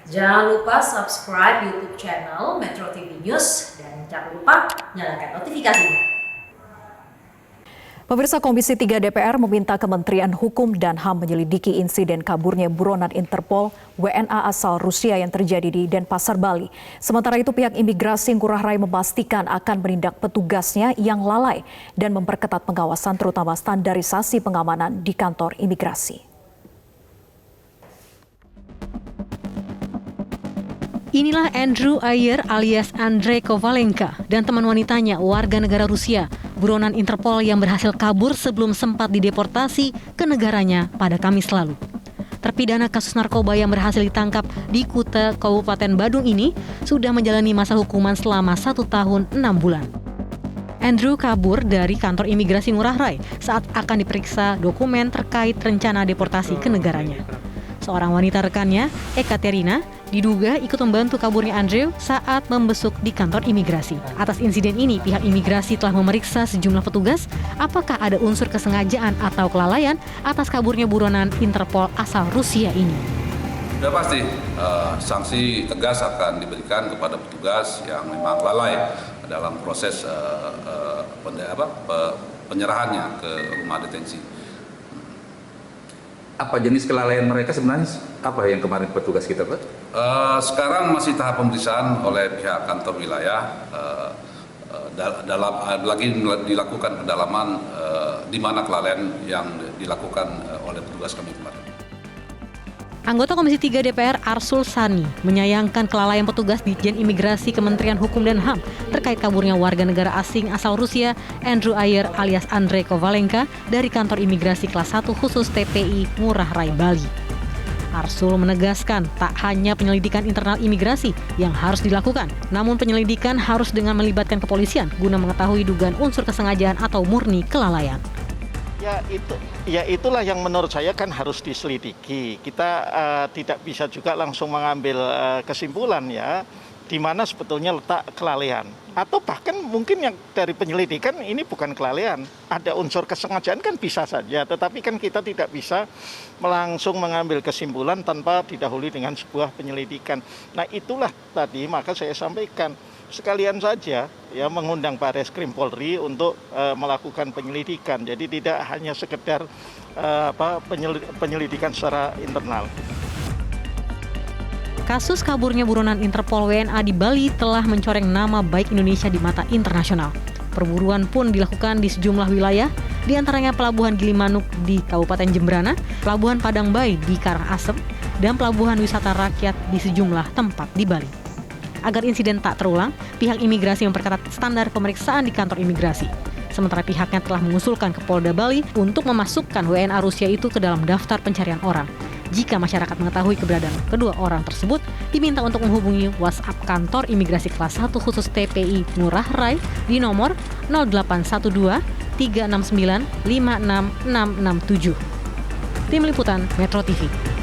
Jangan lupa subscribe YouTube channel Metro TV News dan jangan lupa nyalakan notifikasinya. Pemirsa, Komisi 3 DPR meminta Kementerian Hukum dan HAM menyelidiki insiden kaburnya buronan Interpol WNA asal Rusia yang terjadi di Denpasar, Bali. Sementara itu pihak imigrasi Ngurah Rai memastikan akan menindak petugasnya yang lalai dan memperketat pengawasan terutama standarisasi pengamanan di kantor imigrasi. Inilah Andrew Ayer alias Andrei Kovalenka dan teman wanitanya warga negara Rusia, buronan Interpol yang berhasil kabur sebelum sempat dideportasi ke negaranya pada Kamis lalu. Terpidana kasus narkoba yang berhasil ditangkap di Kuta, Kabupaten Badung ini sudah menjalani masa hukuman selama 1 tahun 6 bulan. Andrew kabur dari kantor imigrasi Ngurah Rai saat akan diperiksa dokumen terkait rencana deportasi ke negaranya. Seorang wanita rekannya, Ekaterina, diduga ikut membantu kaburnya Andrew saat membesuk di kantor imigrasi. Atas insiden ini, pihak imigrasi telah memeriksa sejumlah petugas apakah ada unsur kesengajaan atau kelalaian atas kaburnya buronan Interpol asal Rusia ini. Sudah pasti sanksi tegas akan diberikan kepada petugas yang memang lalai dalam proses penyerahannya ke rumah detensi. Apa jenis kelalaian mereka sebenarnya? Apa yang kemarin petugas kita, Pak? Sekarang masih tahap pemeriksaan oleh pihak kantor wilayah. Lagi dilakukan pendalaman di mana kelalaian yang dilakukan oleh petugas kami kemarin. Anggota Komisi 3 DPR Arsul Sani menyayangkan kelalaian petugas Ditjen Imigrasi Kementerian Hukum dan HAM terkait kaburnya warga negara asing asal Rusia Andrew Ayer alias Andrei Kovalenka dari kantor imigrasi kelas 1 khusus TPI Ngurah Rai, Bali. Arsul menegaskan tak hanya penyelidikan internal imigrasi yang harus dilakukan, namun penyelidikan harus dengan melibatkan kepolisian guna mengetahui dugaan unsur kesengajaan atau murni kelalaian. Itulah yang menurut saya kan harus diselidiki. Kita tidak bisa juga langsung mengambil kesimpulan ya, di mana sebetulnya letak kelalaian. Atau bahkan mungkin yang dari penyelidikan ini bukan kelalaian. Ada unsur kesengajaan kan bisa saja, tetapi kan kita tidak bisa langsung mengambil kesimpulan tanpa didahului dengan sebuah penyelidikan. Nah itulah tadi maka saya sampaikan. Sekalian saja ya mengundang Barreskrim Polri untuk melakukan penyelidikan. Jadi tidak hanya sekedar penyelidikan secara internal. Kasus kaburnya buronan Interpol WNA di Bali telah mencoreng nama baik Indonesia di mata internasional. Perburuan pun dilakukan di sejumlah wilayah, di antaranya Pelabuhan Gilimanuk di Kabupaten Jembrana, Pelabuhan Padang Bayi di Karangasem, dan Pelabuhan Wisata Rakyat di sejumlah tempat di Bali. Agar insiden tak terulang, pihak imigrasi memperketat standar pemeriksaan di kantor imigrasi. Sementara pihaknya telah mengusulkan ke Polda Bali untuk memasukkan WNA Rusia itu ke dalam daftar pencarian orang. Jika masyarakat mengetahui keberadaan kedua orang tersebut, diminta untuk menghubungi WhatsApp kantor imigrasi kelas 1 khusus TPI Ngurah Rai di nomor 0812 369 56667. Tim Liputan Metro TV.